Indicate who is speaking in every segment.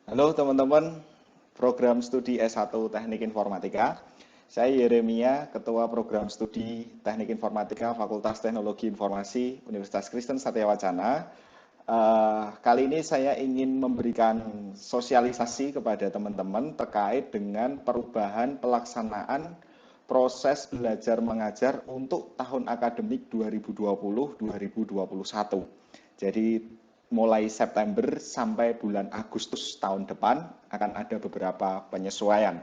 Speaker 1: Halo teman-teman, program studi S1 Teknik Informatika. Saya Yeremia, Ketua Program Studi Teknik Informatika Fakultas Teknologi Informasi Universitas Kristen Satya Wacana. Kali ini saya ingin memberikan sosialisasi kepada teman-teman terkait dengan perubahan pelaksanaan proses belajar mengajar untuk tahun akademik 2020-2021. Jadi mulai September sampai bulan Agustus tahun depan akan ada beberapa penyesuaian,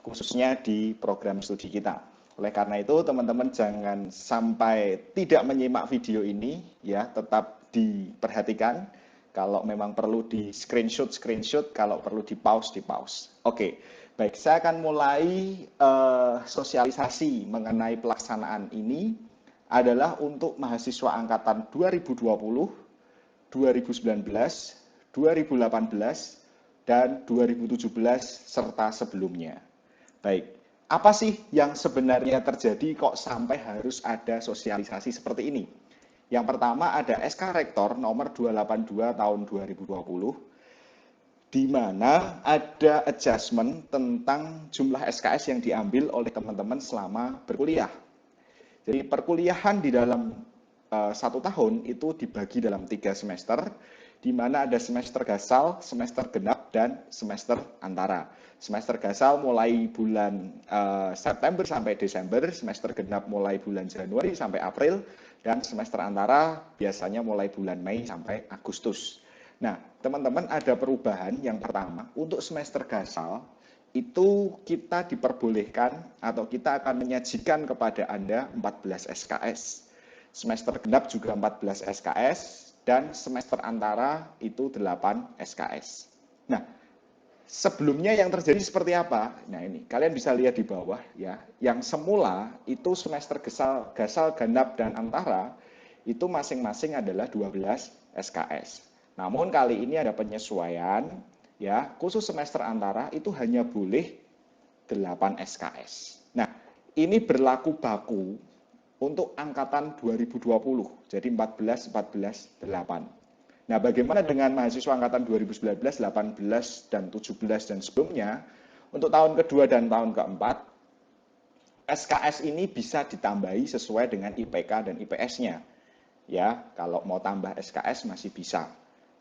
Speaker 1: khususnya di program studi kita. Oleh karena itu, teman-teman jangan sampai tidak menyimak video ini, ya, tetap diperhatikan. Kalau memang perlu di screenshot, kalau perlu di pause. Oke, baik, saya akan mulai sosialisasi mengenai pelaksanaan ini adalah untuk mahasiswa angkatan 2020, 2019, 2018, dan 2017 serta sebelumnya. Baik, apa sih yang sebenarnya terjadi kok sampai harus ada sosialisasi seperti ini? Yang pertama ada SK Rektor nomor 282 tahun 2020, di mana ada adjustment tentang jumlah SKS yang diambil oleh teman-teman selama berkuliah. Jadi perkuliahan di dalam 1 tahun itu dibagi dalam 3 semester, di mana ada semester gasal, semester genap, dan semester antara. Semester gasal mulai bulan September sampai Desember, semester genap mulai bulan Januari sampai April, dan semester antara biasanya mulai bulan Mei sampai Agustus. Nah, teman-teman ada perubahan yang pertama, untuk semester gasal, itu kita diperbolehkan atau kita akan menyajikan kepada Anda 14 SKS. Semester genap juga 14 SKS dan semester antara itu 8 SKS. Nah, sebelumnya yang terjadi seperti apa? Nah, ini kalian bisa lihat di bawah ya. Yang semula itu semester gasal, genap dan antara itu masing-masing adalah 12 SKS. Namun kali ini ada penyesuaian ya, khusus semester antara itu hanya boleh 8 SKS. Nah, ini berlaku baku untuk angkatan 2020. Jadi 14, 14, 8. Nah, bagaimana dengan mahasiswa angkatan 2019, 18, dan 17 dan sebelumnya? Untuk tahun kedua dan tahun keempat, SKS ini bisa ditambahi sesuai dengan IPK dan IPS-nya. Ya, kalau mau tambah SKS masih bisa.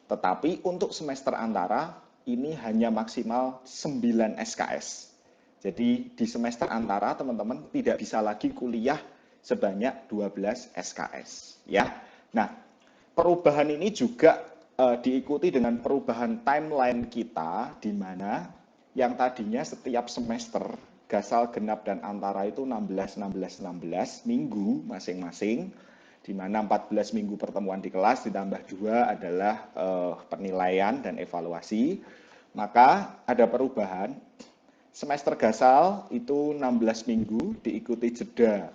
Speaker 1: Tetapi untuk semester antara ini hanya maksimal 9 SKS. Jadi di semester antara teman-teman tidak bisa lagi kuliah sebanyak 12 SKS, ya. Nah, perubahan ini juga diikuti dengan perubahan timeline kita di mana yang tadinya setiap semester gasal, genap dan antara itu 16 minggu masing-masing, di mana 14 minggu pertemuan di kelas ditambah 2 adalah penilaian dan evaluasi. Maka ada perubahan. Semester gasal itu 16 minggu diikuti jeda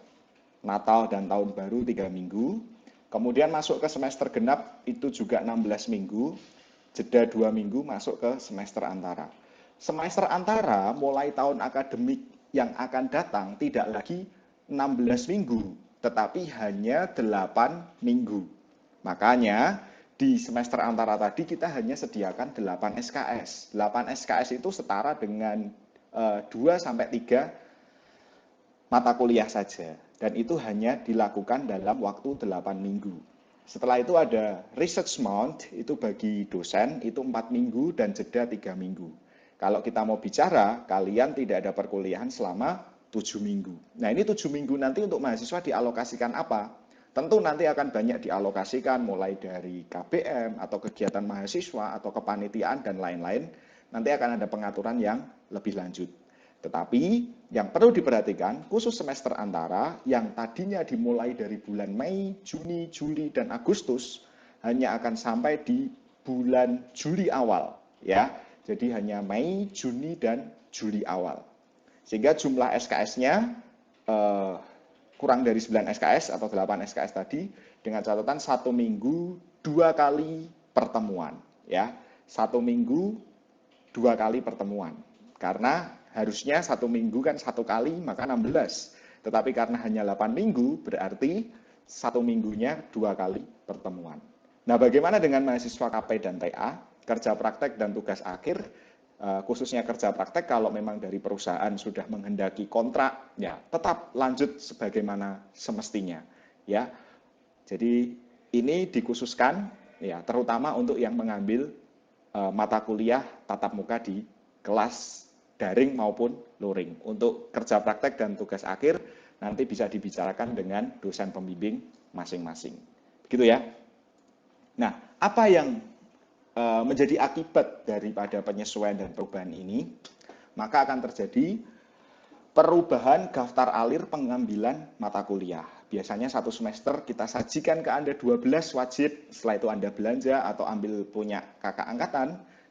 Speaker 1: Natal dan Tahun Baru 3 minggu. Kemudian masuk ke semester genap itu juga 16 minggu, jeda 2 minggu masuk ke semester antara. Semester antara mulai tahun akademik yang akan datang tidak lagi 16 minggu, tetapi hanya 8 minggu. Makanya di semester antara tadi kita hanya sediakan 8 SKS. 8 SKS itu setara dengan 2 sampai 3 mata kuliah saja. Dan itu hanya dilakukan dalam waktu 8 minggu. Setelah itu ada research month, itu bagi dosen, itu 4 minggu dan jeda 3 minggu. Kalau kita mau bicara, kalian tidak ada perkuliahan selama 7 minggu. Nah, ini 7 minggu nanti untuk mahasiswa dialokasikan apa? Tentu nanti akan banyak dialokasikan mulai dari KBM atau kegiatan mahasiswa atau kepanitiaan dan lain-lain. Nanti akan ada pengaturan yang lebih lanjut. Tetapi yang perlu diperhatikan, khusus semester antara yang tadinya dimulai dari bulan Mei, Juni, Juli, dan Agustus, hanya akan sampai di bulan Juli awal. Ya, jadi hanya Mei, Juni, dan Juli awal. Sehingga jumlah SKS-nya kurang dari 9 SKS atau 8 SKS tadi, dengan catatan 1 minggu 2 kali pertemuan. Ya, 1 minggu 2 kali pertemuan. Karena harusnya 1 minggu kan 1 kali, maka 16. Tetapi karena hanya 8 minggu, berarti 1 minggunya 2 kali pertemuan. Nah, bagaimana dengan mahasiswa KP dan TA? Kerja praktek dan tugas akhir khususnya kerja praktek, kalau memang dari perusahaan sudah menghendaki kontrak, ya tetap lanjut sebagaimana semestinya, ya. Jadi ini dikhususkan, ya terutama untuk yang mengambil mata kuliah tatap muka di kelas daring maupun luring. Untuk kerja praktek dan tugas akhir nanti bisa dibicarakan dengan dosen pembimbing masing-masing. Begitu ya. Nah, apa yang menjadi akibat daripada penyesuaian dan perubahan ini? Maka akan terjadi perubahan daftar alir pengambilan mata kuliah. Biasanya satu semester kita sajikan ke Anda 12 wajib, setelah itu Anda belanja atau ambil punya kakak angkatan.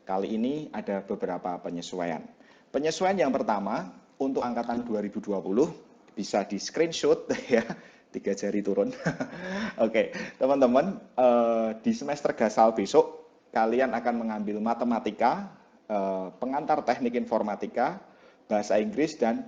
Speaker 1: Kali ini ada beberapa penyesuaian. Penyesuaian yang pertama, untuk angkatan 2020, bisa di screenshot ya, 3 jari turun. Oke, teman-teman, di semester gasal besok, kalian akan mengambil matematika, pengantar teknik informatika, bahasa Inggris, dan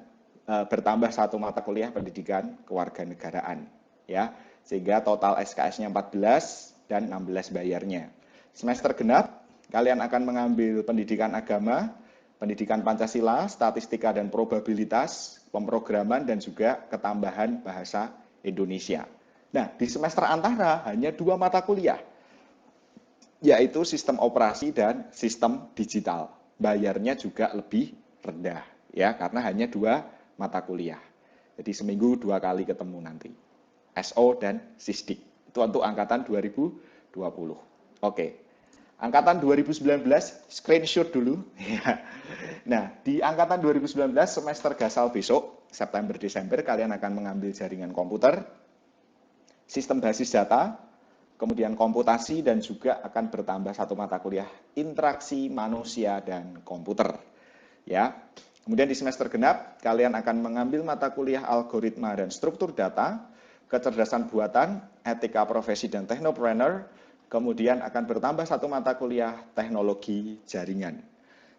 Speaker 1: bertambah satu mata kuliah pendidikan kewarganegaraan, ya, sehingga total SKS-nya 14 dan 16 bayarnya. Semester genap, kalian akan mengambil pendidikan agama, pendidikan Pancasila, statistika dan probabilitas, pemrograman, dan juga ketambahan bahasa Indonesia. Nah, di semester antara hanya 2 mata kuliah, yaitu sistem operasi dan sistem digital. Bayarnya juga lebih rendah, ya, karena hanya 2 mata kuliah. Jadi seminggu 2 kali ketemu nanti. SO dan SISDIK. Itu untuk angkatan 2020. Oke. Angkatan 2019, screenshot dulu. Nah, di angkatan 2019 semester gasal besok, September-Desember, kalian akan mengambil jaringan komputer, sistem basis data, kemudian komputasi, dan juga akan bertambah satu mata kuliah interaksi manusia dan komputer. Ya. Kemudian di semester genap, kalian akan mengambil mata kuliah algoritma dan struktur data, kecerdasan buatan, etika profesi dan teknopreneur, kemudian akan bertambah satu mata kuliah teknologi jaringan.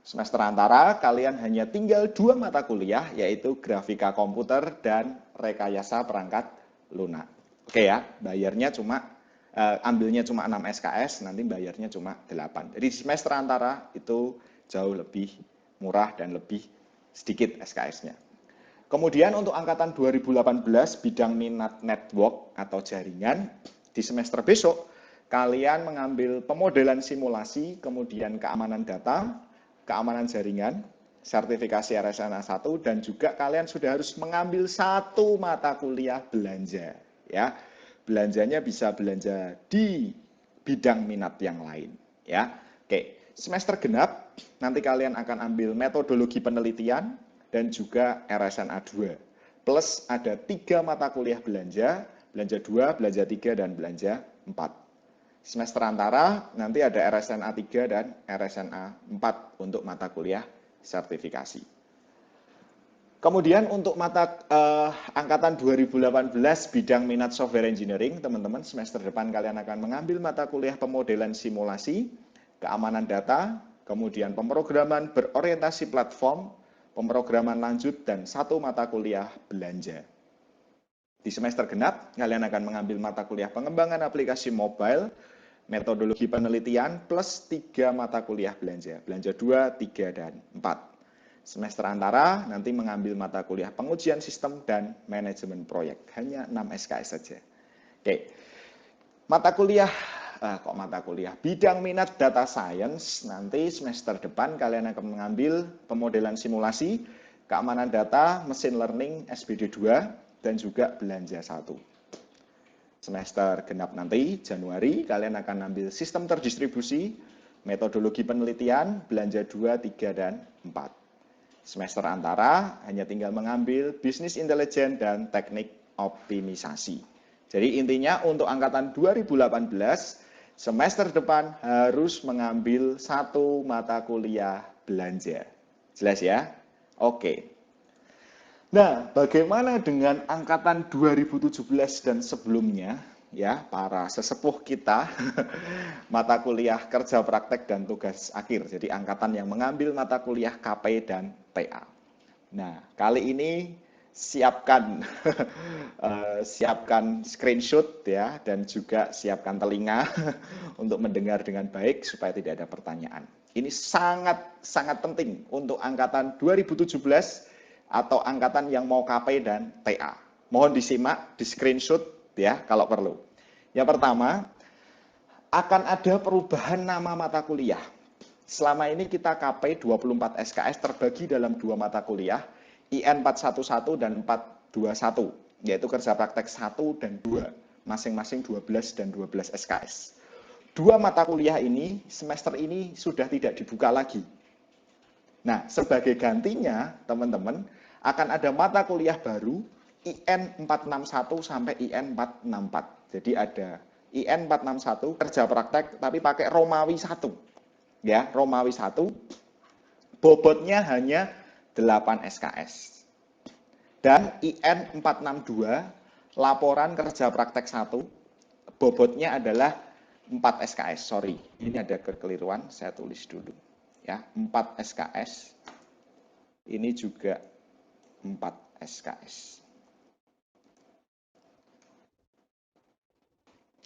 Speaker 1: Semester antara, kalian hanya tinggal 2 mata kuliah, yaitu grafika komputer dan rekayasa perangkat lunak. Oke ya, bayarnya ambilnya cuma 6 SKS, nanti bayarnya cuma 8. Jadi semester antara itu jauh lebih murah dan lebih sedikit SKS-nya. Kemudian untuk angkatan 2018 bidang minat network atau jaringan, di semester besok kalian mengambil pemodelan simulasi, kemudian keamanan data, keamanan jaringan, sertifikasi RSNA 1, dan juga kalian sudah harus mengambil satu mata kuliah belanja, ya. Belanjanya bisa belanja di bidang minat yang lain, ya. Oke. Semester genap, nanti kalian akan ambil metodologi penelitian dan juga RSNA 2. Plus ada 3 mata kuliah belanja 2, belanja 3, dan belanja 4. Semester antara nanti ada RSNA 3 dan RSNA 4 untuk mata kuliah sertifikasi. Kemudian untuk angkatan 2018 bidang minat software engineering, teman-teman, semester depan kalian akan mengambil mata kuliah pemodelan simulasi, keamanan data, kemudian pemrograman berorientasi platform, pemrograman lanjut, dan satu mata kuliah belanja. Di semester genap, kalian akan mengambil mata kuliah pengembangan aplikasi mobile, metodologi penelitian, plus 3 mata kuliah belanja 2, 3, dan 4. Semester antara nanti mengambil mata kuliah pengujian sistem dan manajemen proyek, hanya 6 SKS saja. Oke, mata kuliah bidang minat data science, nanti semester depan kalian akan mengambil pemodelan simulasi, keamanan data, mesin learning, SBD 2, dan juga belanja 1. Semester genap nanti, Januari, kalian akan ambil sistem terdistribusi, metodologi penelitian, belanja 2, 3, dan 4. Semester antara, hanya tinggal mengambil bisnis intelijen dan teknik optimisasi. Jadi intinya untuk angkatan 2018, semester depan harus mengambil satu mata kuliah belanja. Jelas ya? Oke. Nah, bagaimana dengan angkatan 2017 dan sebelumnya, ya, para sesepuh kita, mata kuliah kerja praktek dan tugas akhir. Jadi angkatan yang mengambil mata kuliah KP dan TA. Nah, kali ini siapkan siapkan screenshot ya, dan juga siapkan telinga untuk mendengar dengan baik supaya tidak ada pertanyaan. Ini sangat penting untuk angkatan 2017 atau angkatan yang mau KP dan TA. Mohon disimak, di screenshot ya kalau perlu. Yang pertama, akan ada perubahan nama mata kuliah. Selama ini kita KP 24 SKS terbagi dalam 2 mata kuliah, IN 411 dan 421, yaitu kerja praktek 1 dan 2, masing-masing 12 dan 12 SKS. 2 mata kuliah ini semester ini sudah tidak dibuka lagi. Nah, sebagai gantinya, teman-teman, akan ada mata kuliah baru IN 461 sampai IN 464. Jadi ada IN 461 kerja praktek tapi pakai Romawi 1. Ya, Romawi 1. Bobotnya hanya 8 SKS. Dan IN 462 laporan kerja praktek 1 bobotnya adalah 4 SKS. Sorry, ini ada kekeliruan, saya tulis dulu. Ya, 4 SKS. Ini juga 4 SKS.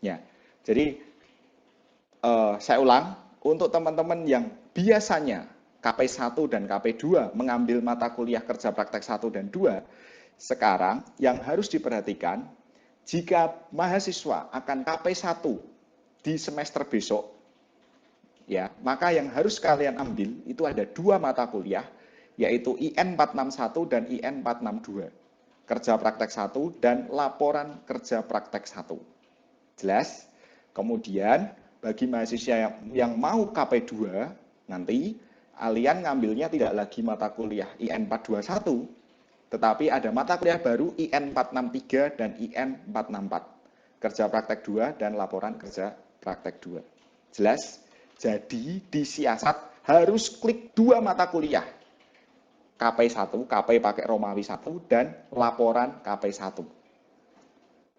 Speaker 1: Ya, jadi saya ulang, untuk teman-teman yang biasanya KP1 dan KP2 mengambil mata kuliah kerja praktek 1 dan 2, sekarang yang harus diperhatikan, jika mahasiswa akan KP1 di semester besok, ya, maka yang harus kalian ambil itu ada 2 mata kuliah, yaitu IN 461 dan IN 462. Kerja praktek 1 dan laporan kerja praktek 1. Jelas? Kemudian bagi mahasiswa yang mau KP2 nanti kalian ngambilnya tidak lagi mata kuliah IN 421, tetapi ada mata kuliah baru IN 463 dan IN 464. Kerja praktek 2 dan laporan kerja praktek 2. Jelas? Jadi di siasat harus klik 2 mata kuliah. KP1, KP pakai Romawi 1 dan laporan KP1.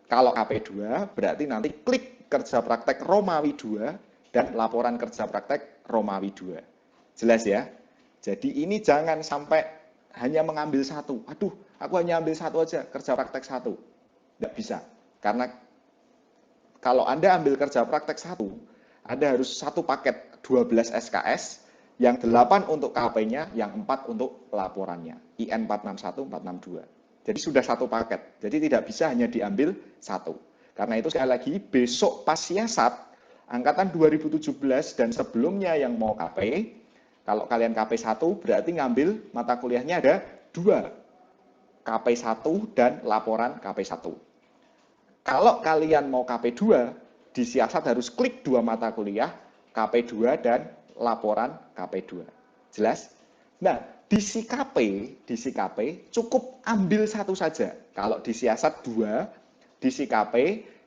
Speaker 1: Kalau KP2 berarti nanti klik kerja praktek Romawi 2 dan laporan kerja praktek Romawi 2. Jelas ya? Jadi ini jangan sampai hanya mengambil satu. Aduh, aku hanya ambil satu aja, kerja praktek 1. Tidak bisa. Karena kalau Anda ambil kerja praktek 1, Anda harus satu paket 12 SKS, yang 8 untuk KP-nya, yang 4 untuk laporannya. IN 461, 462. Jadi sudah satu paket. Jadi tidak bisa hanya diambil satu. Karena itu sekali lagi, besok pas siasat, angkatan 2017 dan sebelumnya yang mau KP, kalau kalian KP1 berarti ngambil mata kuliahnya ada 2. KP1 dan laporan KP1. Kalau kalian mau KP2, di siasat harus klik 2 mata kuliah, KP2 dan laporan KP2. Jelas? Nah, di KP cukup ambil satu saja. Kalau di siasat 2, di KP,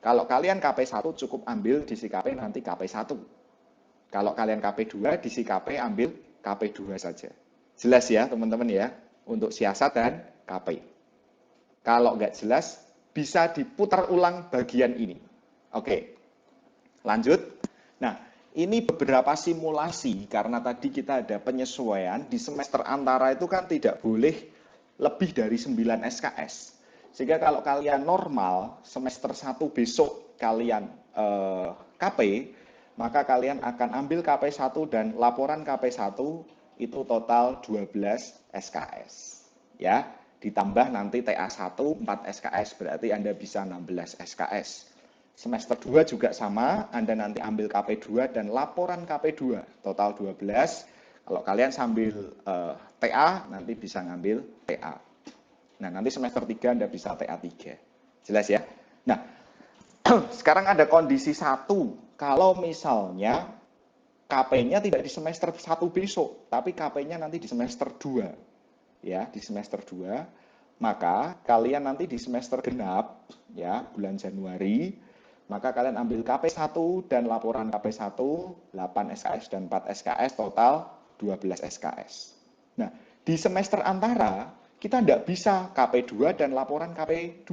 Speaker 1: kalau kalian KP1 cukup ambil di KP nanti KP1. Kalau kalian KP2, di KP ambil KP2 saja. Jelas ya teman-teman ya, untuk siasat dan KP. Kalau nggak jelas, bisa diputar ulang bagian ini. Oke, lanjut. Nah, ini beberapa simulasi, karena tadi kita ada penyesuaian, di semester antara itu kan tidak boleh lebih dari 9 SKS. Sehingga kalau kalian normal, semester 1 besok kalian KP, maka kalian akan ambil KP1 dan laporan KP1 itu total 12 SKS. Ya, ditambah nanti TA1 4 SKS, berarti Anda bisa 16 SKS. Semester 2 juga sama, Anda nanti ambil KP2 dan laporan KP2, total 12. Kalau kalian sambil TA, nanti bisa ngambil TA. Nah, nanti semester 3 Anda bisa TA3. Jelas ya? Nah, sekarang ada kondisi 1. Kalau misalnya KP-nya tidak di semester 1 besok, tapi KP-nya nanti di semester 2. Ya, di semester 2, maka kalian nanti di semester genap, ya, bulan Januari, maka kalian ambil KP1 dan laporan KP1, 8 SKS dan 4 SKS, total 12 SKS. Nah, di semester antara, kita tidak bisa KP2 dan laporan KP2.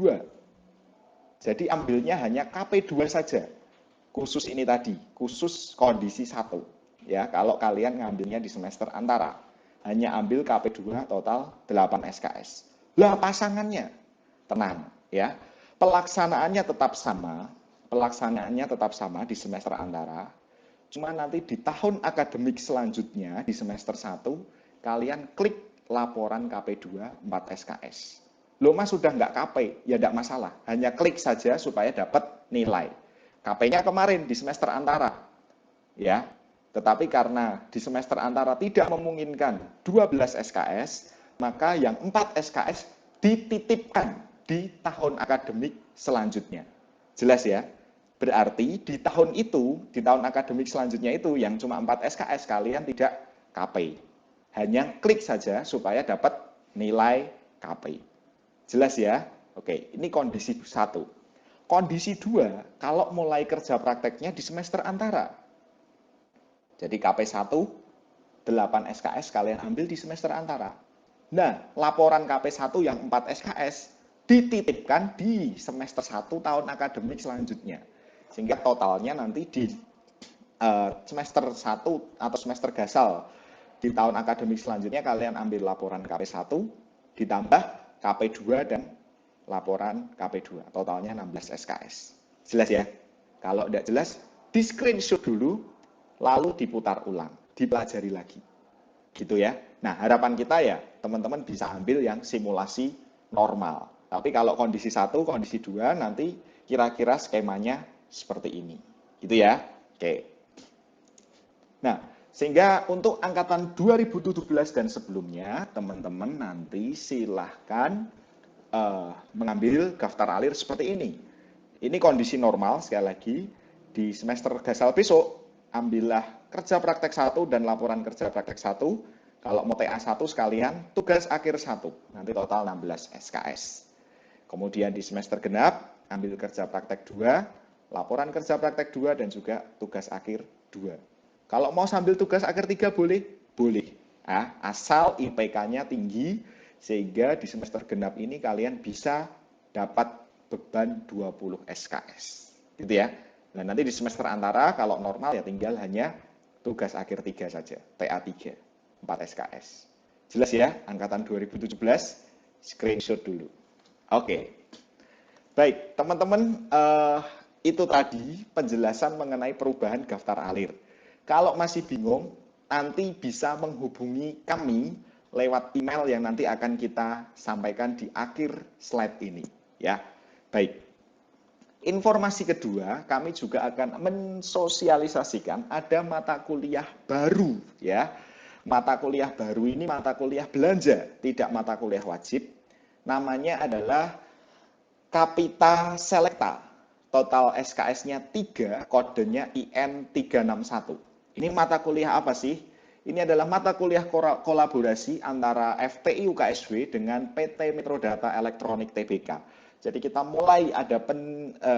Speaker 1: Jadi ambilnya hanya KP2 saja. Khusus ini tadi, khusus kondisi 1. Ya, kalau kalian ngambilnya di semester antara, hanya ambil KP2 total 8 SKS. Lah pasangannya, tenang ya. Pelaksanaannya tetap sama, di semester antara. Cuma nanti di tahun akademik selanjutnya di semester 1 kalian klik laporan KP2 4 SKS. Loh Mas sudah nggak KP, ya nggak masalah. Hanya klik saja supaya dapat nilai. KP-nya kemarin di semester antara. Ya, tetapi karena di semester antara tidak memungkinkan 12 SKS, maka yang 4 SKS dititipkan di tahun akademik selanjutnya. Jelas ya? Berarti di tahun itu, di tahun akademik selanjutnya itu yang cuma 4 SKS kalian tidak KP. Hanya klik saja supaya dapat nilai KP. Jelas ya? Oke, ini kondisi 1. Kondisi 2, kalau mulai kerja prakteknya di semester antara. Jadi KP1, 8 SKS kalian ambil di semester antara. Nah, laporan KP1 yang 4 SKS dititipkan di semester 1 tahun akademik selanjutnya. Sehingga totalnya nanti di semester 1 atau semester gasal di tahun akademik selanjutnya kalian ambil laporan KP1 ditambah KP2 dan laporan KP2. Totalnya 16 SKS. Jelas ya? Kalau tidak jelas, di screenshot dulu, lalu diputar ulang, dipelajari lagi. Gitu ya. Nah, harapan kita ya, teman-teman bisa ambil yang simulasi normal. Tapi kalau kondisi 1, kondisi 2, nanti kira-kira skemanya seperti ini. Gitu ya. Oke. Nah, sehingga untuk angkatan 2017 dan sebelumnya, teman-teman nanti silahkan mengambil daftar alir seperti ini. Ini kondisi normal, sekali lagi, di semester gasal besok, ambillah kerja praktek 1 dan laporan kerja praktek 1. Kalau mau TA1 sekalian, tugas akhir 1, nanti total 16 SKS. Kemudian di semester genap, ambil kerja praktek 2, laporan kerja praktek 2, dan juga tugas akhir 2. Kalau mau sambil tugas akhir 3 boleh? Boleh. Asal IPK-nya tinggi, sehingga di semester genap ini kalian bisa dapat beban 20 SKS. Gitu ya. Nah, nanti di semester antara kalau normal ya tinggal hanya tugas akhir 3 saja, TA3, 4 SKS. Jelas ya, angkatan 2017, screenshot dulu. Oke. Baik, teman-teman, itu tadi penjelasan mengenai perubahan daftar alir. Kalau masih bingung, nanti bisa menghubungi kami lewat email yang nanti akan kita sampaikan di akhir slide ini. Ya, baik. Informasi kedua, kami juga akan mensosialisasikan ada mata kuliah baru. Ya, mata kuliah baru ini mata kuliah belanja, tidak mata kuliah wajib. Namanya adalah Kapita Selecta. Total SKS-nya 3, kodenya IN 361. Ini mata kuliah apa sih? Ini adalah mata kuliah kolaborasi antara FTI UKSW dengan PT Metrodata Elektronik Tbk. Jadi kita mulai ada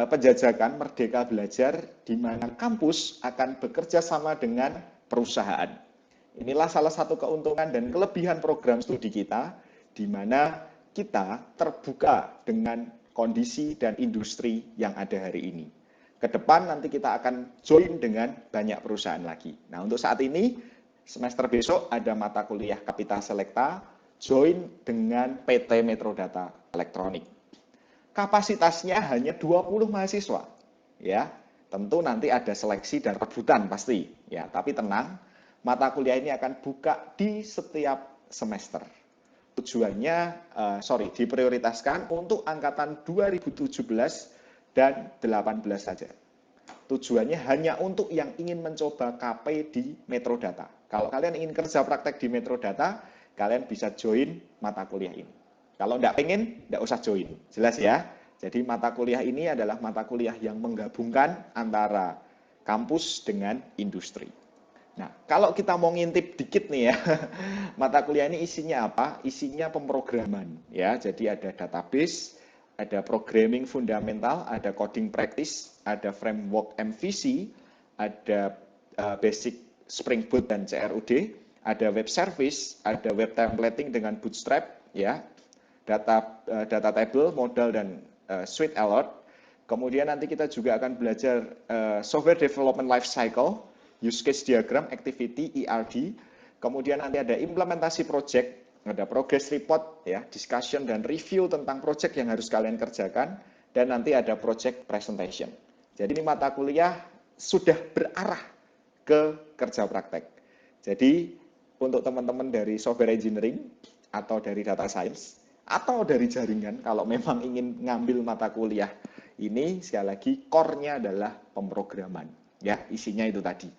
Speaker 1: penjajakan Merdeka Belajar di mana kampus akan bekerja sama dengan perusahaan. Inilah salah satu keuntungan dan kelebihan program studi kita, di mana kita terbuka dengan kondisi dan industri yang ada hari ini. Ke depan nanti kita akan join dengan banyak perusahaan lagi. Nah, untuk saat ini, semester besok ada mata kuliah Kapita Selecta, join dengan PT Metrodata Elektronik. Kapasitasnya hanya 20 mahasiswa. Ya, tentu nanti ada seleksi dan rebutan pasti. Ya, tapi tenang, mata kuliah ini akan buka di setiap semester. Tujuannya, diprioritaskan untuk angkatan 2017 dan 18 saja. Tujuannya hanya untuk yang ingin mencoba KP di Metrodata. Kalau kalian ingin kerja praktek di Metrodata, kalian bisa join mata kuliah ini. Kalau tidak pengen, tidak usah join. Jelas ya? Jadi mata kuliah ini adalah mata kuliah yang menggabungkan antara kampus dengan industri. Nah, kalau kita mau ngintip dikit nih ya, mata kuliah ini isinya apa? Isinya pemrograman ya. Jadi ada database, ada programming fundamental, ada coding practice, ada framework MVC, ada basic Spring Boot dan CRUD, ada web service, ada web templating dengan Bootstrap ya, data table, modal dan suite alert. Kemudian nanti kita juga akan belajar software development life cycle, use case diagram, activity, ERD. Kemudian nanti ada implementasi project, ada progress report, ya, discussion dan review tentang project yang harus kalian kerjakan, dan nanti ada project presentation. Jadi ini mata kuliah sudah berarah ke kerja praktek. Jadi untuk teman-teman dari software engineering atau dari data science atau dari jaringan, kalau memang ingin ngambil mata kuliah ini, sekali lagi core-nya adalah pemrograman. Ya, isinya itu tadi.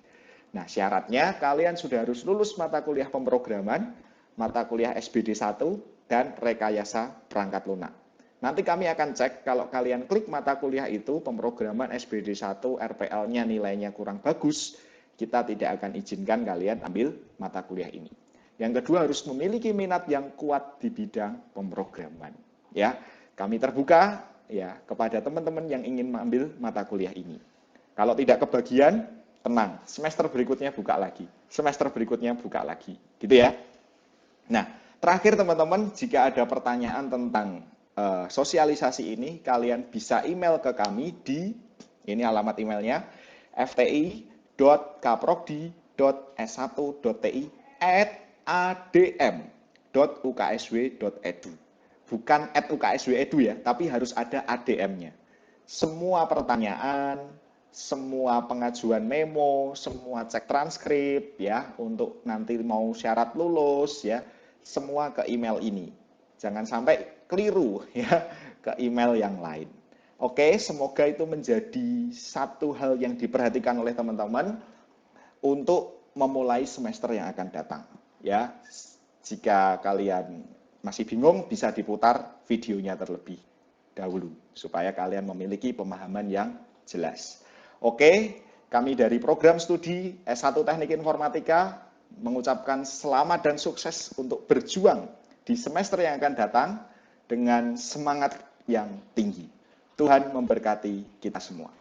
Speaker 1: Nah, syaratnya kalian sudah harus lulus mata kuliah pemrograman, mata kuliah SBD 1, dan rekayasa perangkat lunak. Nanti kami akan cek kalau kalian klik mata kuliah itu, pemrograman SBD 1, RPL-nya nilainya kurang bagus, kita tidak akan izinkan kalian ambil mata kuliah ini. Yang kedua, harus memiliki minat yang kuat di bidang pemrograman. Ya, kami terbuka ya kepada teman-teman yang ingin mengambil mata kuliah ini. Kalau tidak kebagian, tenang, semester berikutnya buka lagi. Semester berikutnya buka lagi. Gitu ya. Nah, terakhir teman-teman, jika ada pertanyaan tentang sosialisasi ini, kalian bisa email ke kami di, ini alamat emailnya, fti.kaprodi.s1.ti@adm.uksw.edu. Bukan @uksw.edu ya, tapi harus ada ADM-nya. Semua pertanyaan, semua pengajuan memo, semua cek transkrip ya, untuk nanti mau syarat lulus ya, semua ke email ini. Jangan sampai keliru ya ke email yang lain. Oke, semoga itu menjadi satu hal yang diperhatikan oleh teman-teman untuk memulai semester yang akan datang. Ya, jika kalian masih bingung, bisa diputar videonya terlebih dahulu supaya kalian memiliki pemahaman yang jelas. Oke, kami dari program studi S1 Teknik Informatika mengucapkan selamat dan sukses untuk berjuang di semester yang akan datang dengan semangat yang tinggi. Tuhan memberkati kita semua.